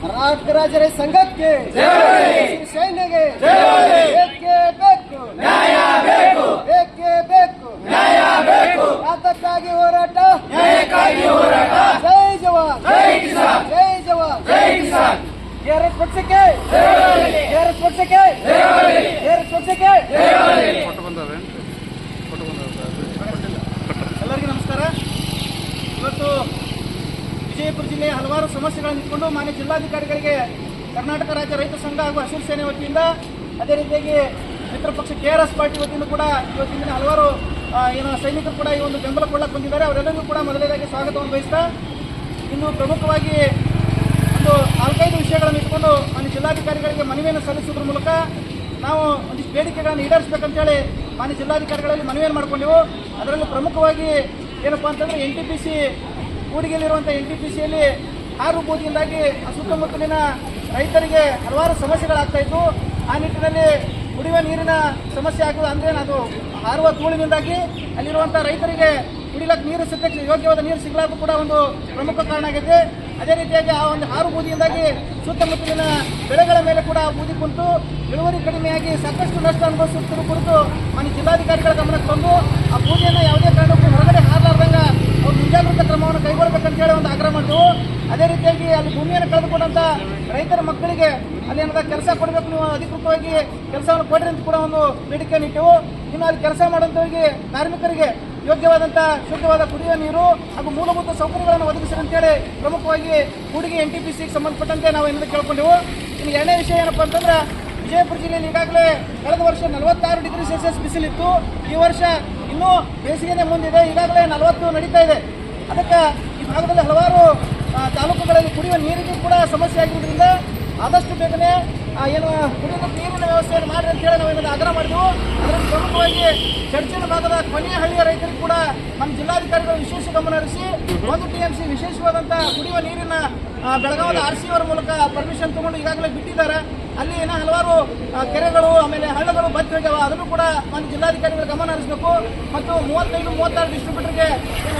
ಕರ್ನಾಟಕ ರಾಜ್ಯ ರೈತ ಸಂಘಕ್ಕೆ ಸೈನ್ಯಗೆ ಬೇಕೇ ಬೇಕು ನ್ಯಾಯ ಬೇಕು, ಬೇಕೇ ಬೇಕು ನ್ಯಾಯ ಬೇಕು. ಯಾತಕ್ಕಾಗಿ ಹೋರಾಟ, ನ್ಯಾಯಕ್ಕಾಗಿ ಹೋರಾಟ. ಜೈ ಜವಾನ್ ಜೈ ಕಿಸಾನ್, ಜೈ ಜವಾನ್ ಜೈ ಕಿಸಾನ್. KRS ಪಕ್ಷಕ್ಕೆ, KRS ಪಕ್ಷಕ್ಕೆ, KRS ಪಕ್ಷಕ್ಕೆ. ಎಲ್ಲರಿಗೂ ನಮಸ್ಕಾರ. ಇವತ್ತು ವಿಜಯಪುರ ಜಿಲ್ಲೆಯ ಹಲವಾರು ಸಮಸ್ಯೆಗಳನ್ನು ಇಟ್ಕೊಂಡು ಮಾನ್ಯ ಜಿಲ್ಲಾಧಿಕಾರಿಗಳಿಗೆ ಕರ್ನಾಟಕ ರಾಜ್ಯ ರೈತ ಸಂಘ ಹಾಗೂ ಹಸಿರು ಸೇನೆ ವತಿಯಿಂದ, ಅದೇ ರೀತಿಯಾಗಿ ಮಿತ್ರ ಪಕ್ಷ KRS ಪಾರ್ಟಿ ವತಿಯಿಂದ ಕೂಡ ಇವತ್ತಿನ ಹಲವಾರು ಸೈನಿಕರು ಕೂಡ ಈ ಒಂದು ಬೆಂಬಲ ಕೊಡಕ್ಕೆ ಬಂದಿದ್ದಾರೆ. ಅವರೆಲ್ಲರಿಗೂ ಕೂಡ ಮೊದಲನೇದಾಗಿ ಸ್ವಾಗತವನ್ನು ಬಯಸ್ತಾ, ಇನ್ನು ಪ್ರಮುಖವಾಗಿ ಒಂದು 4-5 ವಿಷಯಗಳನ್ನು ಇಟ್ಕೊಂಡು ಮಾನ್ಯ ಜಿಲ್ಲಾಧಿಕಾರಿಗಳಿಗೆ ಮನವಿಯನ್ನು ಸಲ್ಲಿಸುವುದರ ಮೂಲಕ ನಾವು ಒಂದಿಷ್ಟು ಬೇಡಿಕೆಗಳನ್ನು ಈಡೇರಿಸಬೇಕಂತೇಳಿ ಮಾನ್ಯ ಜಿಲ್ಲಾಧಿಕಾರಿಗಳಲ್ಲಿ ಮನವಿಯನ್ನು ಮಾಡಿಕೊಂಡೆವು. ಅದರಲ್ಲಿ ಪ್ರಮುಖವಾಗಿ ಏನಪ್ಪಾ ಅಂತಂದರೆ NTPC ಕೂಡಿಗೆಯಲ್ಲಿರುವಂಥ NTPCಯಲ್ಲಿ ಹಾರು ಬೂದಿಯಿಂದಾಗಿ ಸುತ್ತಮುತ್ತಲಿನ ರೈತರಿಗೆ ಹಲವಾರು ಸಮಸ್ಯೆಗಳಾಗ್ತಾ ಇತ್ತು. ಆ ನಿಟ್ಟಿನಲ್ಲಿ ಕುಡಿಯುವ ನೀರಿನ ಸಮಸ್ಯೆ ಆಗುವುದು ಅಂದರೆ ಅದು ಹಾರುವ ಧೂಳಿನಿಂದಾಗಿ ಅಲ್ಲಿರುವಂಥ ರೈತರಿಗೆ ಕುಡಿಲಕ್ಕೆ ನೀರು ಸಿಗಕ್ಕೆ ಯೋಗ್ಯವಾದ ನೀರು ಸಿಗಲಾರ್ದು ಕೂಡ ಒಂದು ಪ್ರಮುಖ ಕಾರಣ ಆಗಿದೆ. ಅದೇ ರೀತಿಯಾಗಿ ಆ ಒಂದು ಹಾರು ಬೂದಿಯಿಂದಾಗಿ ಸುತ್ತಮುತ್ತಲಿನ ಬೆಳೆಗಳ ಮೇಲೆ ಕೂಡ ಬೂದಿ ಕುಂತು ಇಳುವರಿ ಕಡಿಮೆಯಾಗಿ ಸಾಕಷ್ಟು ನಷ್ಟ ಅನುಭವಿಸುತ್ತಿರುವ ಕುರಿತು ಮಾನ್ಯ ಜಿಲ್ಲಾಧಿಕಾರಿಗಳ ಗಮನಕ್ಕೆ ತಂದು ಆ ಬೂದಿಯನ್ನು ಯಾವುದೇ ಕಾರಣಕ್ಕೂ ಹೊರಗಡೆ ಹಾರಲಾರ್ದಂಗ ಅವ್ರು ಮುಂಜಾಗ್ರತಾ ಕ್ರಮವನ್ನು ಕೈಗೊಳ್ಳಬೇಕಂತೇಳಿ ಒಂದು ಆಗ್ರಹ ಮಾಡಿದೆವು. ಅದೇ ರೀತಿಯಾಗಿ ಅಲ್ಲಿ ಭೂಮಿಯನ್ನು ಕಳೆದುಕೊಂಡಂಥ ರೈತರ ಮಕ್ಕಳಿಗೆ ಅಲ್ಲಿ ಏನದ ಕೆಲಸ ಕೊಡಬೇಕು, ನೀವು ಅಧಿಕೃತವಾಗಿ ಕೆಲಸವನ್ನು ಕೊಡ್ರಿ ಅಂತ ಕೂಡ ಒಂದು ಬೇಡಿಕೆಯನ್ನು ಇಟ್ಟೆವು. ಇನ್ನು ಅಲ್ಲಿ ಕೆಲಸ ಮಾಡುವಂಥವರಿಗೆ ಕಾರ್ಮಿಕರಿಗೆ ಯೋಗ್ಯವಾದಂಥ ಶುದ್ಧವಾದ ಕುಡಿಯುವ ನೀರು ಹಾಗೂ ಮೂಲಭೂತ ಸೌಕರ್ಯಗಳನ್ನು ಒದಗಿಸಿ ಅಂತೇಳಿ ಪ್ರಮುಖವಾಗಿ ಕೂಡಿಗೆ NTPCಗೆ ಸಂಬಂಧಪಟ್ಟಂತೆ ನಾವು ಏನಾದ್ರು ಕೇಳ್ಕೊಂಡೆವು. ಇನ್ನು ಎರಡನೇ ವಿಷಯ ಏನಪ್ಪಾ ಅಂತಂದ್ರೆ, ವಿಜಯಪುರ ಜಿಲ್ಲೆಯಲ್ಲಿ ಈಗಾಗಲೇ ಕಳೆದ ವರ್ಷ 46 ಡಿಗ್ರಿ ಸೆಲ್ಸಿಯಸ್ ಬಿಸಿಲಿತ್ತು. ಈ ವರ್ಷ ಇನ್ನೂ ಬೇಸಿಗೆನೇ ಮುಂದಿದೆ, ಈಗಾಗಲೇ 40 ನಡೀತಾ ಇದೆ. ಅದಕ್ಕೆ ಈ ಭಾಗದಲ್ಲಿ ಹಲವಾರು ತಾಲೂಕುಗಳಲ್ಲಿ ಕುಡಿಯುವ ನೀರಿಗೆ ಕೂಡ ಸಮಸ್ಯೆ ಆಗಿರೋದ್ರಿಂದ ಆದಷ್ಟು ಬೇಗನೆ ಏನು ಕುಡಿಯುವ ನೀರಿನ ವ್ಯವಸ್ಥೆಯನ್ನು ಮಾಡಿ ಅಂತ ಹೇಳಿ ನಾವು ಏನಾದ್ರು ಆಗ್ರಹ ಮಾಡಿದೆವು. ಅದರಲ್ಲಿ ಪ್ರಮುಖವಾಗಿ ಚರ್ಚಿನ ಭಾಗದ ಕೊನೆಯ ಹಳ್ಳಿಯ ರೈತರಿಗೆ ಕೂಡ ನಮ್ಮ ಜಿಲ್ಲಾಧಿಕಾರಿಗಳು ವಿಶೇಷ ಗಮನ ಹರಿಸಿ 1 TMC ವಿಶೇಷವಾದಂಥ ಕುಡಿಯುವ ನೀರಿನ ಬೆಳಗಾವದ RC ಅವರ ಮೂಲಕ ಪರ್ಮಿಷನ್ ತಗೊಂಡು ಈಗಾಗಲೇ ಬಿಟ್ಟಿದ್ದಾರೆ. ಅಲ್ಲಿ ಏನೋ ಹಲವಾರು ಕೆರೆಗಳು ಆಮೇಲೆ ಹಳ್ಳಗಳು ಬತ್ತಿ ಹೋಗ್ಯಾವ, ಅದನ್ನು ಕೂಡ ಮಾನ್ಯ ಜಿಲ್ಲಾಧಿಕಾರಿಗಳ ಗಮನ ಹರಿಸಬೇಕು. ಮತ್ತು 35-36 ಡಿಸ್ಟ್ರಿಬ್ಯೂಟರ್ಗೆ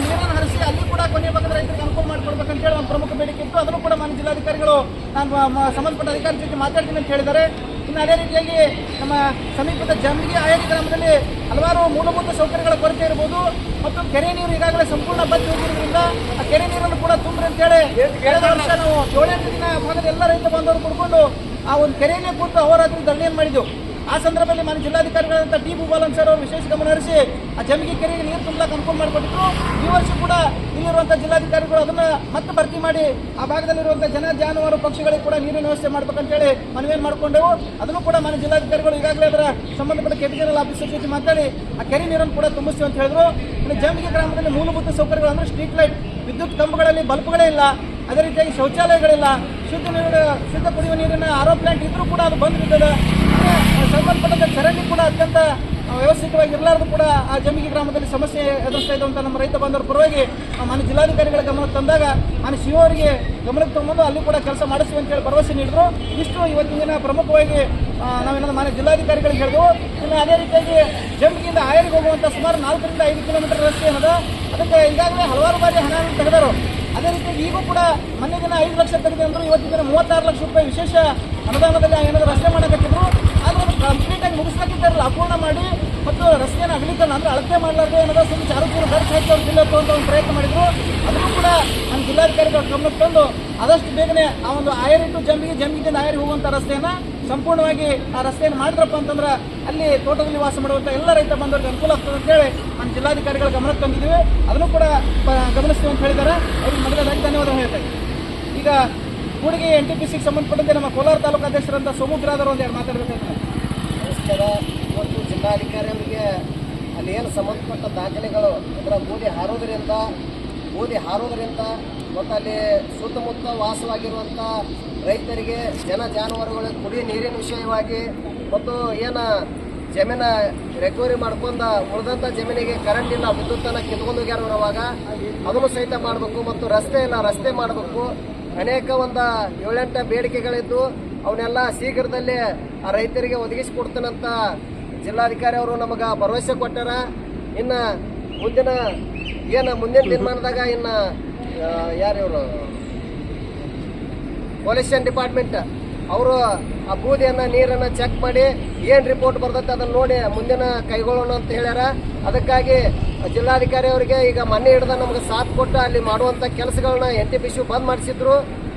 ನೀರನ್ನು ಹರಿಸಿ ಅಲ್ಲಿ ಕೂಡ ಕೊನೆಯ ಭಾಗದ ರೈತರಿಗೆ ಅನುಕೂಲ ಮಾಡಿಕೊಡ್ಬೇಕಂತೇಳಿ ಒಂದು ಪ್ರಮುಖ ಬೇಡಿಕೆ ಇತ್ತು. ಅದನ್ನು ಕೂಡ ಮಾನ್ಯ ಜಿಲ್ಲಾಧಿಕಾರಿಗಳು ನಾನು ಸಂಬಂಧಪಟ್ಟ ಅಧಿಕಾರಿ ಜೊತೆ ಮಾತಾಡ್ತೀನಿ ಅಂತ ಹೇಳಿದ್ದಾರೆ. ಇನ್ನು ಅದೇ ರೀತಿಯಾಗಿ ನಮ್ಮ ಸಮೀಪದ ಜಮಗಿ ಆಯರಿ ಗ್ರಾಮದಲ್ಲಿ ಹಲವಾರು ಮೂಲಭೂತ ಸೌಕರ್ಯಗಳ ಕೊರತೆ ಇರಬಹುದು ಮತ್ತು ಕೆರೆ ನೀರು ಈಗಾಗಲೇ ಸಂಪೂರ್ಣ ಬತ್ತಿ ಹೋಗಿರೋದ್ರಿಂದ ಆ ಕೆರೆ ನೀರನ್ನು ಕೂಡ ತುಂಬ್ರಿ ಅಂತೇಳಿ ಕಳೆದ ವರ್ಷ ನಾವು 7-8 ದಿನ ಭಾಗದ ಎಲ್ಲ ರೈತ ಬಾಂಧವರು ಕುಡ್ಕೊಂಡು ಆ ಒಂದು ಕೆರೆಯನ್ನೇ ಕೂತು ಅಹೋರಾತ್ರಿ ಧರಣಿಯನ್ನು ಮಾಡಿದ್ದೆವು. ಆ ಸಂದರ್ಭದಲ್ಲಿ ಮಾನ್ಯ ಜಿಲ್ಲಾಧಿಕಾರಿಗಳಂತ ಡಿ ಭೂಪಾಲನ್ ಸರ್ ಅವರು ವಿಶೇಷ ಗಮನ ಹರಿಸಿ ಆ ಜಮಗಿ ಕೆರೆಗೆ ನೀರು ತುಂಬಲಕ್ಕೆ ಅನುಕೂಲ ಮಾಡಿಕೊಟ್ಟಿದ್ರು. ಈ ವರ್ಷ ಕೂಡ ಇಲ್ಲಿರುವಂಥ ಜಿಲ್ಲಾಧಿಕಾರಿಗಳು ಅದನ್ನು ಮತ್ತೆ ಭರ್ತಿ ಮಾಡಿ ಆ ಭಾಗದಲ್ಲಿರುವಂಥ ಜಾನುವಾರು ಪಕ್ಷಿಗಳಿಗೆ ಕೂಡ ನೀರಿನ ವ್ಯವಸ್ಥೆ ಮಾಡ್ಬೇಕಂತೇಳಿ ಮನವಿಯನ್ನು ಮಾಡಿಕೊಂಡೆವು. ಅದನ್ನು ಕೂಡ ಮಾನ್ಯ ಜಿಲ್ಲಾಧಿಕಾರಿಗಳು ಈಗಾಗಲೇ ಅದರ ಸಂಬಂಧಪಟ್ಟ ಕೆಪಿಜನರಲ್ ಆಫೀಸರ್ ಜೊತೆ ಮಾತಾಡಿ ಆ ಕೆರೆ ನೀರನ್ನು ಕೂಡ ತುಂಬಿಸ್ತೀವಿ ಅಂತ ಹೇಳಿದ್ರು. ಇನ್ನು ಜಮಗಿ ಗ್ರಾಮದಲ್ಲಿ ಮೂಲಭೂತ ಸೌಕರ್ಯಗಳು ಅಂದರೆ ಸ್ಟ್ರೀಟ್ ಲೈಟ್, ವಿದ್ಯುತ್ ಕಂಬಗಳಲ್ಲಿ ಬಲ್ಬ್ಗಳೇ ಇಲ್ಲ, ಅದೇ ರೀತಿಯಾಗಿ ಶೌಚಾಲಯಗಳಿಲ್ಲ, ಶುದ್ಧ ಕುಡಿಯುವ ನೀರಿನ RO ಪ್ಲಾಂಟ್ ಇದ್ರೂ ಕೂಡ ಅದು ಬಂದ್ ಬಿದ್ದದ. ಸಂಬಂಧಪಟ್ಟ ಚರಂಡಿ ಕೂಡ ಅತ್ಯಂತ ವ್ಯವಸ್ಥಿತವಾಗಿ ಇರಲಾರ್ದು ಕೂಡ ಆ ಜಮಗಿ ಗ್ರಾಮದಲ್ಲಿ ಸಮಸ್ಯೆ ಎದುರಿಸ್ತಾ ಇದ್ದಂಥ ನಮ್ಮ ರೈತ ಬಾಂಧವರ ಪರವಾಗಿ ಮಾನ್ಯ ಜಿಲ್ಲಾಧಿಕಾರಿಗಳ ಗಮನಕ್ಕೆ ತಂದಾಗ ಮಾನ್ಯ CO ಅವರಿಗೆ ಗಮನಕ್ಕೆ ತಗೊಂಡು ಅಲ್ಲಿ ಕೂಡ ಕೆಲಸ ಮಾಡಿಸ್ತೀವಿ ಅಂತೇಳಿ ಭರವಸೆ ನೀಡಿದ್ರು. ಇಷ್ಟು ಇವತ್ತಿನ ದಿನ ಪ್ರಮುಖವಾಗಿ ನಾವೇನಾದ್ರು ಮಾನ್ಯ ಜಿಲ್ಲಾಧಿಕಾರಿಗಳಿಗೆ ಹೇಳಿದೆವು. ಇನ್ನು ಅದೇ ರೀತಿಯಾಗಿ ಜಮಗಿಯಿಂದ ಆಯರಿಗೆ ಹೋಗುವಂಥ ಸುಮಾರು 4-5 ಕಿಲೋಮೀಟರ್ ರಸ್ತೆ ಏನದ, ಅದಕ್ಕೆ ಈಗಾಗಲೇ ಹಲವಾರು ಬಾರಿ ಹಣವನ್ನು ತೆಗೆದರು. ಅದೇ ರೀತಿಯಾಗಿ ಈಗೂ ಕೂಡ ಮೊನ್ನೆ ದಿನ 5 ಲಕ್ಷ ತೆಗೆದು ಅಂದರು, ಇವತ್ತಿನ ದಿನ 36 ಲಕ್ಷ ರೂಪಾಯಿ ವಿಶೇಷ ಅನುದಾನದಲ್ಲಿ ಏನಾದರೂ ರಸ್ತೆ ಮಾಡಬೇಕಿದ್ರು. ಆದರೆ ಅದು ಕಂಪ್ಲೀಟಾಗಿ ಮುಗಿಸ್ಲಾಕಿದ್ದಾರಲ್ಲ, ಅಪೂರ್ಣ ಮಾಡಿ ಮತ್ತು ರಸ್ತೆಯನ್ನು ಅಗಲೀಕರಣ ಅಂದರೆ ಅಳತೆ ಮಾಡಲಾರ್ದು ಏನಾದರೂ ಸ್ವಲ್ಪ ಚಾರುಪೂರು ಖರ್ಚು ಹಾಕಿ ಅವ್ರು ಜಿಲ್ಲೆ ತಗೊಂಡು ಒಂದು ಪ್ರಯತ್ನ ಮಾಡಿದ್ರು. ಅದನ್ನು ಕೂಡ ನಮ್ಮ ಜಿಲ್ಲಾಧಿಕಾರಿಗಳ ಗಮನಕ್ಕೆ ತಂದು ಆದಷ್ಟು ಬೇಗನೆ ಆ ಒಂದು ಆಯರಿ ಟು ಜಮಗಿದಿಂದ ಆಯರಿ ಹೋಗುವಂಥ ರಸ್ತೆಯನ್ನು ಸಂಪೂರ್ಣವಾಗಿ ಆ ರಸ್ತೆಯನ್ನು ಮಾಡಿದ್ರಪ್ಪ ಅಂತಂದ್ರೆ ಅಲ್ಲಿ ತೋಟದಲ್ಲಿ ವಾಸ ಮಾಡುವಂಥ ಎಲ್ಲ ರೈತ ಬಂದವರಿಗೆ ಅನುಕೂಲ ಆಗ್ತದೆ ಅಂತೇಳಿ ನಮ್ಮ ಜಿಲ್ಲಾಧಿಕಾರಿಗಳ ಗಮನಕ್ಕೆ ತಂದಿದ್ದೀವಿ. ಅದನ್ನು ಕೂಡ ಗಮನಿಸ್ತೀವಿ ಅಂತ ಹೇಳಿದ್ದಾರೆ. ಅವ್ರಿಗೆ ಮೊದಲನೇದಾಗಿ ಧನ್ಯವಾದ ಹೇಳ್ತಾರೆ. ಈಗ ಕೂಡಿಗೆ NTPCಗೆ ಸಂಬಂಧಪಟ್ಟಂತೆ ನಮ್ಮ ಕೋಲಾರ ತಾಲೂಕು ಅಧ್ಯಕ್ಷರಂತ ಸೋಮುಗ್ರಾದವರು ಒಂದೆರಡು ಮಾತಾಡಬೇಕಾಗ್ತದೆ. ನಮಸ್ಕಾರ. ಇವತ್ತು ಜಿಲ್ಲಾಧಿಕಾರಿ ಅವರಿಗೆ ಅಲ್ಲಿ ಏನು ಸಂಬಂಧಪಟ್ಟ ದಾಖಲೆಗಳು ಅದರ ಬೂದಿ ಹಾರೋದರಿಂದ ಮತ್ತು ಅಲ್ಲಿ ಸುತ್ತಮುತ್ತ ವಾಸವಾಗಿರುವಂಥ ರೈತರಿಗೆ ಜಾನುವಾರುಗಳ ಕುಡಿಯುವ ನೀರಿನ ವಿಷಯವಾಗಿ ಮತ್ತು ಏನು ಜಮೀನು ರಿಕವರಿ ಮಾಡ್ಕೊಂಡು ಉಳಿದಂಥ ಜಮೀನಿಗೆ ಕರೆಂಟ್ ಇಲ್ಲ, ವಿದ್ಯುತ್ತನ್ನು ಕಿತ್ಕೊಂಡು ಹೋಗ್ಯಾರವಾಗ ಅದನ್ನು ಸಹಿತ ಮಾಡಬೇಕು ಮತ್ತು ರಸ್ತೆ ಮಾಡಬೇಕು. ಅನೇಕ ಒಂದು 7-8 ಬೇಡಿಕೆಗಳಿದ್ದು ಅವನ್ನೆಲ್ಲ ಶೀಘ್ರದಲ್ಲೇ ಆ ರೈತರಿಗೆ ಒದಗಿಸಿಕೊಡ್ತಾನಂತ ಜಿಲ್ಲಾಧಿಕಾರಿ ಅವರು ನಮಗೆ ಭರವಸೆ ಕೊಟ್ಟಾರ. ಇನ್ನು ಮುಂದಿನ ದಿನಮಾನದಾಗ ಇನ್ನು ಯಾರು ಇವರು ಪೊಲ್ಯೂಷನ್ ಡಿಪಾರ್ಟ್ಮೆಂಟ್ ಅವರು ಆ ಬೂದಿಯನ್ನು ನೀರನ್ನು ಚೆಕ್ ಮಾಡಿ ಏನು ರಿಪೋರ್ಟ್ ಬರ್ತೈತೆ ಅದನ್ನು ನೋಡಿ ಮುಂದಿನ ಕೈಗೊಳ್ಳೋಣ ಅಂತ ಹೇಳ್ಯಾರ. ಅದಕ್ಕಾಗಿ ಜಿಲ್ಲಾಧಿಕಾರಿ ಅವರಿಗೆ ಈಗ ಮೊನ್ನೆ ಹಿಡಿದ ನಮಗೆ ಸಾಥ್ ಕೊಟ್ಟು ಅಲ್ಲಿ ಮಾಡುವಂಥ ಕೆಲಸಗಳನ್ನ NTPC ಬಂದ್ ಮಾಡಿಸಿದ್ರು.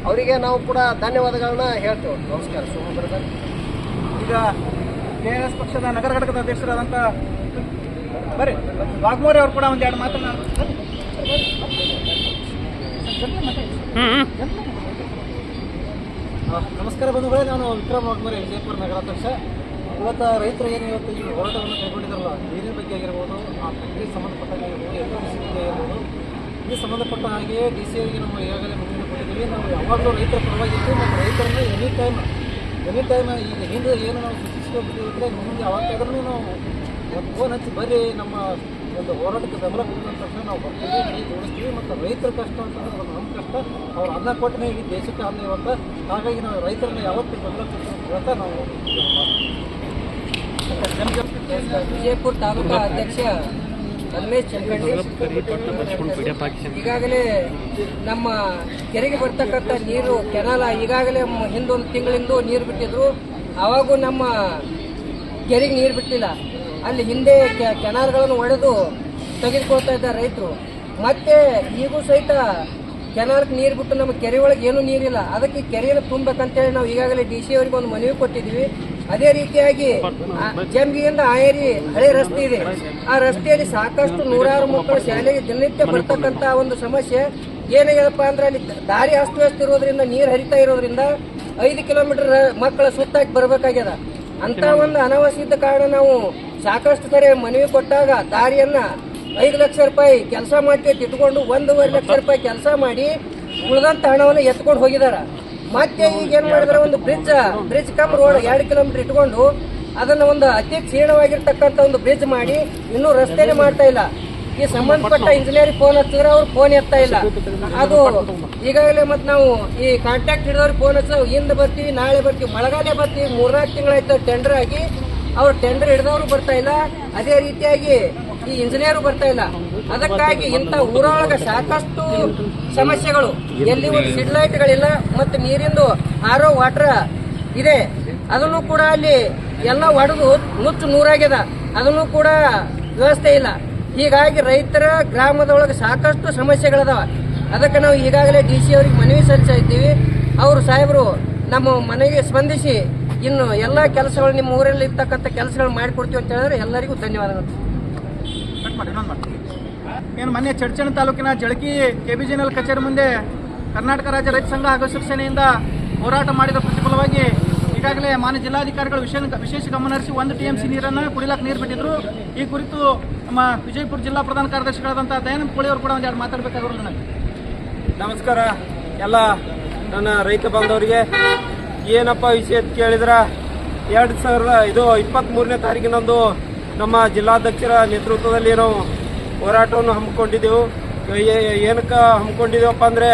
ಅವರಿಗೆ ನಾವು ಕೂಡ ಧನ್ಯವಾದಗಳನ್ನ ಹೇಳ್ತೇವೆ. ನಮಸ್ಕಾರ. ಈಗ KRS ಪಕ್ಷದ ನಗರ ಘಟಕದ ಅಧ್ಯಕ್ಷರಾದಂಥ ಬರ್ರಿ ವಾಘ್ಮೋರೆ ಅವರು ಕೂಡ ಒಂದೆರಡು ಮಾತನ್ನ ನಮಸ್ಕಾರ ಬಂಧುಗಳೇ, ನಾನು ವಿಕ್ರಮ್ ವಾಘ್ಮೋರೆ, ವಿಜಯಪುರ ನಗರಾಧ್ಯಕ್ಷ. ಇವತ್ತು ರೈತರು ಏನು ಇವತ್ತು ಈ ಹೋರಾಟವನ್ನು ಕೈಗೊಂಡಿದ್ದಾರಲ್ಲ, ನೀರಿನ ಬಗ್ಗೆ ಆಗಿರ್ಬೋದು, ಆ ಫ್ಯಾಕ್ಟ್ರಿಗೆ ಸಂಬಂಧಪಟ್ಟ ಬಗ್ಗೆ ಆಗಿರ್ಬೋದು, ಈ ಸಂಬಂಧಪಟ್ಟ ಹಾಗೆಯೇ DC ಅವರಿಗೆ ನಾವು ಈಗಾಗಲೇ ಮನವಿ ಕೊಟ್ಟಿದ್ದೀವಿ. ನಾವು ಯಾವಾಗಲೂ ರೈತರ ಪರವಾಗಿದ್ದು ಮತ್ತು ರೈತರನ್ನು ಎನಿ ಟೈಮ್ ಈಗ ಹಿಂದೆ ಏನು ನಾವು ಸೂಚಿಸಿದ್ರೆ ಮುಂದೆ ಯಾವಾಗಾದ್ರೂ ನಾವು ಒಂದು ಫೋನ್ ಹಚ್ಚಿ ಬರ್ರಿ, ನಮ್ಮ ಒಂದು ಹೋರಾಟಕ್ಕೆ ಬೆಂಬಲ ಕೊಟ್ಟಿದ ತಕ್ಷಣ ನಾವು ಬರ್ತೀವಿ, ಕೈ ಜೋಡಿಸ್ತೀವಿ. ಮತ್ತು ರೈತರ ಕಷ್ಟ ಅಂತಂದ್ರೆ ಅದು ನಮ್ಮ ಕಷ್ಟ, ಅವ್ರು ಅನ್ನ ಕೊಟ್ಟನೆ ಇಡೀ ದೇಶಕ್ಕೆ ಅನ್ನ ಇವತ್ತು. ಹಾಗಾಗಿ ನಾವು ರೈತರನ್ನ ಯಾವತ್ತೂ ಬೆಂಬಲ ಕೊಡ್ತೀವಿ ಅಂತ ನಾವು ವಿಜಯಪುರ ತಾಲೂಕಾ ಅಧ್ಯಕ್ಷ ರಮೇಶ್ ಚಂಕಂಡಿ. ಈಗಾಗಲೇ ನಮ್ಮ ಕೆರೆಗೆ ಬರ್ತಕ್ಕಂಥ ನೀರು ಕೆನಾಲ ಈಗಾಗಲೇ ಹಿಂದೊಂದು ತಿಂಗಳಿಂದ ನೀರು ಬಿಟ್ಟಿದ್ರು. ಆವಾಗೂ ನಮ್ಮ ಕೆರೆಗೆ ನೀರು ಬಿಟ್ಟಿಲ್ಲ. ಅಲ್ಲಿ ಹಿಂದೆ ಕೆನಾಲ್ಗಳನ್ನು ಒಡೆದು ತೆಗೆದುಕೊಳ್ತಾ ಇದ್ದಾರೆ ರೈತರು. ಮತ್ತೆ ಈಗೂ ಸಹಿತ ಕೆನಾಲ್ಗೆ ನೀರು ಬಿಟ್ಟು ನಮ್ಮ ಕೆರೆ ಒಳಗೆ ಏನೂ ನೀರಿಲ್ಲ. ಅದಕ್ಕೆ ಕೆರೆಯನ್ನು ತುಂಬಬೇಕಂತೇಳಿ ನಾವು ಈಗಾಗಲೇ DC ಅವರಿಗೆ ಒಂದು ಮನವಿ ಕೊಟ್ಟಿದ್ದೀವಿ. ಅದೇ ರೀತಿಯಾಗಿ ಜಂಬಿಯಿಂದ ಆಯರಿ ಹಳೆ ರಸ್ತೆ ಇದೆ. ಆ ರಸ್ತೆಯಲ್ಲಿ ಸಾಕಷ್ಟು ನೂರಾರು ಮಕ್ಕಳು ಶಾಲೆಗೆ ದಿನನಿತ್ಯ ಬರ್ತಕ್ಕಂಥ ಒಂದು ಸಮಸ್ಯೆ ಏನಾಗ್ಯದಪ್ಪ ಅಂದ್ರೆ ಅಲ್ಲಿ ದಾರಿ ಅಸ್ತವ್ಯಸ್ತ ಇರೋದ್ರಿಂದ, ನೀರು ಹರಿತಾ ಇರೋದ್ರಿಂದ 5 ಕಿಲೋಮೀಟರ್ ಮಕ್ಕಳ ಸುತ್ತಾಕಿ ಬರಬೇಕಾಗ್ಯದ. ಅಂತ ಒಂದು ಅನಾವಶ್ಯಕ ಕಾರಣ ನಾವು ಸಾಕಷ್ಟು ಸರಿ ಮನವಿ ಕೊಟ್ಟಾಗ ದಾರಿಯನ್ನ 5 ಲಕ್ಷ ರೂಪಾಯಿ ಕೆಲಸ ಮಾಡಿ ಇಟ್ಕೊಂಡು 1.5 ಲಕ್ಷ ರೂಪಾಯಿ ಕೆಲಸ ಮಾಡಿ ಉಳಿದಂತ ಹಣವನ್ನು ಎತ್ಕೊಂಡು ಹೋಗಿದಾರ. ಮತ್ತೆ ಈಗ ಏನ್ ಮಾಡಿದಾರೆ, ಒಂದು ಬ್ರಿಡ್ಜ್ ಕಮ್ ರೋಡ್ 2 ಕಿಲೋಮೀಟರ್ ಇಟ್ಕೊಂಡು ಅದನ್ನ ಒಂದು ಅತಿ ಕ್ಷೀಣವಾಗಿರ್ತಕ್ಕಂಥ ಒಂದು ಬ್ರಿಡ್ಜ್ ಮಾಡಿ ಇನ್ನೂ ರಸ್ತೆನೇ ಮಾಡ್ತಾ ಇಲ್ಲ. ಈ ಸಂಬಂಧಪಟ್ಟ ಇಂಜಿನಿಯರಿಂಗ್ ಫೋನ್ ಹಚ್ಚಿದ್ರೆ ಅವ್ರು ಫೋನ್ ಎತ್ತಾ ಇಲ್ಲ. ಅದು ಈಗಾಗಲೇ ಮತ್ತೆ ನಾವು ಈ ಕಾಂಟ್ಯಾಕ್ಟ್ ಹಿಡಿದವ್ರಿಗೆ ಫೋನ್ ಹಚ್ಚಿ ನಾವು ಹಿಂದೆ ಬರ್ತೀವಿ, ನಾಳೆ ಬರ್ತೀವಿ, ಮಳೆಗಾಲ ಬರ್ತೀವಿ, 3-4 ತಿಂಗಳಾಯ್ತು ಟೆಂಡರ್ ಆಗಿ. ಅವ್ರು ಟೆಂಡರ್ ಹಿಡಿದವರು ಬರ್ತಾ ಇಲ್ಲ. ಅದೇ ರೀತಿಯಾಗಿ ಈ ಇಂಜಿನಿಯರ್ ಬರ್ತಾ ಇಲ್ಲ. ಅದಕ್ಕಾಗಿ ಇಂಥ ಊರೊಳಗೆ ಸಾಕಷ್ಟು ಸಮಸ್ಯೆಗಳು, ಎಲ್ಲಿ ಒಂದು ಸಿಡ್ ಲೈಟ್ಗಳಿಲ್ಲ ಮತ್ತು ನೀರಿಂದು RO ವಾಟರ್ ಇದೆ, ಅದನ್ನು ಕೂಡ ಅಲ್ಲಿ ಎಲ್ಲ ಒಡೆದು ನುಚ್ಚು ನೂರಾಗ್ಯದ, ಅದನ್ನು ಕೂಡ ವ್ಯವಸ್ಥೆ ಇಲ್ಲ. ಹೀಗಾಗಿ ರೈತರ ಗ್ರಾಮದೊಳಗೆ ಸಾಕಷ್ಟು ಸಮಸ್ಯೆಗಳದಾವ. ಅದಕ್ಕೆ ನಾವು ಈಗಾಗಲೇ DC ಅವರಿಗೆ ಮನವಿ ಸಲ್ಲಿಸ್ತಾ ಇದ್ದೀವಿ. ಅವರು ಸಾಹೇಬರು ನಮ್ಮ ಮನೆಗೆ ಸ್ಪಂದಿಸಿ ಇನ್ನು ಎಲ್ಲ ಕೆಲಸಗಳು ನಿಮ್ಮ ಊರಲ್ಲಿ ಇರ್ತಕ್ಕಂಥ ಕೆಲಸಗಳು ಮಾಡಿಕೊಡ್ತೀವಿ ಅಂತ ಹೇಳಿದ್ರೆ ಎಲ್ಲರಿಗೂ ಧನ್ಯವಾದಗಳು. ಏನು ಮೊನ್ನೆ ಚಡ್ಚಣ ತಾಲೂಕಿನ ಜಳಕಿ KBJNL ಕಚೇರಿ ಮುಂದೆ ಕರ್ನಾಟಕ ರಾಜ್ಯ ರೈತ ಸಂಘ ಹಾಗೂ ಶಿವಸೇನೆಯಿಂದ ಹೋರಾಟ ಮಾಡಿದ ಪ್ರತಿಫಲವಾಗಿ ಈಗಾಗಲೇ ಮಾನ್ಯ ಜಿಲ್ಲಾಧಿಕಾರಿಗಳು ವಿಶೇಷ ಗಮನ ಹರಿಸಿ 1 TMC ನೀರನ್ನು ಕುಡಿಲಾಕ ನೀರು ಬಿಟ್ಟಿದ್ರು. ಈ ಕುರಿತು ನಮ್ಮ ವಿಜಯಪುರ ಜಿಲ್ಲಾ ಪ್ರಧಾನ ಕಾರ್ಯದರ್ಶಿಗಳಾದಂಥ ದಯಾನಂದ ಕೋಳಿ ಅವರು ಕೂಡ ಒಂದೆರಡು ಮಾತಾಡಬೇಕಾದ್ರು. ನನಗೆ ನಮಸ್ಕಾರ. ಎಲ್ಲ ನನ್ನ ರೈತ ಬಾಂಧವರಿಗೆ ಏನಪ್ಪ ವಿಷಯ ಕೇಳಿದ್ರೆ 2023ನೇ ತಾರೀಕಿನಂದು ನಮ್ಮ ಜಿಲ್ಲಾಧ್ಯಕ್ಷರ ನೇತೃತ್ವದಲ್ಲಿ ನಾವು ಹೋರಾಟವನ್ನು ಹಮ್ಮಿಕೊಂಡಿದ್ದೆವು. ಏನಕ್ಕೆ ಹಮ್ಮಿಕೊಂಡಿದ್ದೇವಪ್ಪ ಅಂದರೆ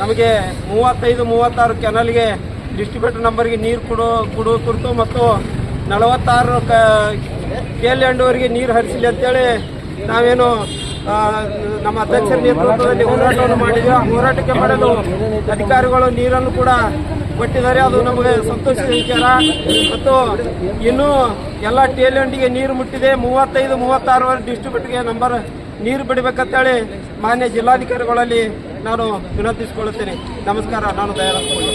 ನಮಗೆ 35-36 ಕೆನಲ್ಗೆ ಡಿಸ್ಟ್ರಿಬ್ಯೂಟರ್ ನಂಬರ್ಗೆ ನೀರು ಕೊಡುವ ಕುರಿತು ಮತ್ತು 46 KL-ಅವರಿಗೆ ನೀರು ಹರಿಸಲಿ ಅಂತೇಳಿ ನಾವೇನು ನಮ್ಮ ಅಧ್ಯಕ್ಷರ ನೇತೃತ್ವದಲ್ಲಿ ಹೋರಾಟವನ್ನು ಮಾಡಿದ್ವಿ. ಆ ಹೋರಾಟಕ್ಕೆ ಮಾಡಲು ಅಧಿಕಾರಿಗಳು ನೀರನ್ನು ಕೂಡ ಕೊಟ್ಟಿದ್ದಾರೆ. ಅದು ನಮಗೆ ಸಂತೋಷದ ವಿಚಾರ. ಮತ್ತು ಇನ್ನೂ ಎಲ್ಲ KL-ಗೆ ನೀರು ಮುಟ್ಟಿದೆ. 35-36 ಡಿಸ್ಟ್ರಿಬ್ಯೂಟರ್ಗೆ ನಂಬರ್ ನೀರು ಬಿಡಬೇಕಂತೇಳಿ ಮಾನ್ಯ ಜಿಲ್ಲಾಧಿಕಾರಿಗಳಲ್ಲಿ ನಾನು ವಿನಂತಿಸಿಕೊಳ್ಳುತ್ತೇನೆ. ನಮಸ್ಕಾರ. ನಾನು ದಯಾನಂದ ಕೋಳಿ.